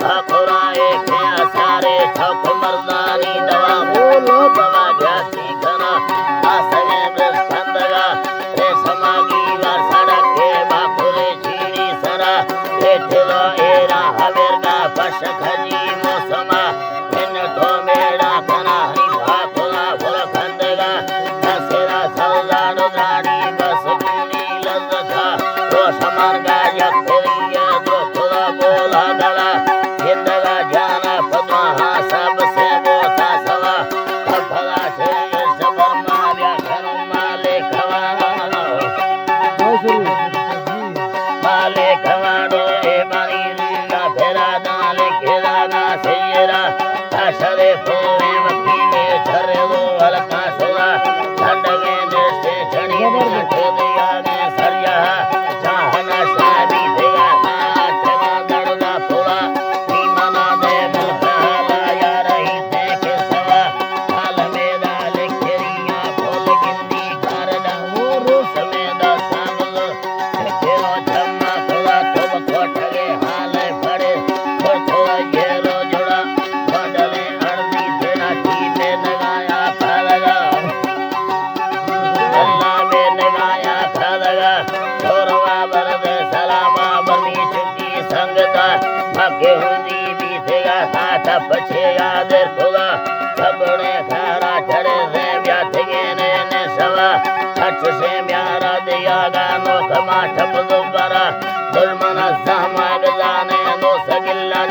भाखुरा एक सारे छक मर्दानी दवा बोलो दवा जाती घना आसने बृहस्पंदगा रे समागी वार सड़क के भाखुरे छीनी सरा रे ठेलो एरा हवेरगा पश खजी मौसमा इन तो मेरा घना हरी भाखुरा फुल खंदगा दसेरा सौदान रानी बस कीनी लज्जता तो समान गा यक्रिया दो खुदा बोला गला जिंदगा जाना पद्मा सबसे बोता सवा भला छे सबर माया खरम माले खवा माले खवाडो ए बानी रीना फेरा दाले खेला ना सेरा आशरे फूले वकीले छरे दो हलका सोला ठंडगे देशे छड़ी नठ दिया ने सरिया चाहना शादी देगा आठवा दड़दा फूला ईमाना दे मुकाला या रही देख सवा हाल में दाल खेरिया फूल गिंदी करना वो समेदा सामल खेलो जम्मा फूला तुम कोठगे हाल पड़े थोड़ा ये रो जुड़ा बदले अर्दी तेरा की में लगाया फलगा अल्लाह में लगाया फलगा छोरवा बरदे सलामा बनी चुकी संगता भाग्य हुंदी बीतेगा हाथ पछे यादर खुदा सबने खारा चढ़े से ब्याथगे ने सवा सच से म्यारा दिया गानो खमा ठप दोबारा दुलमना सहमा गजाने नो सगिल्ला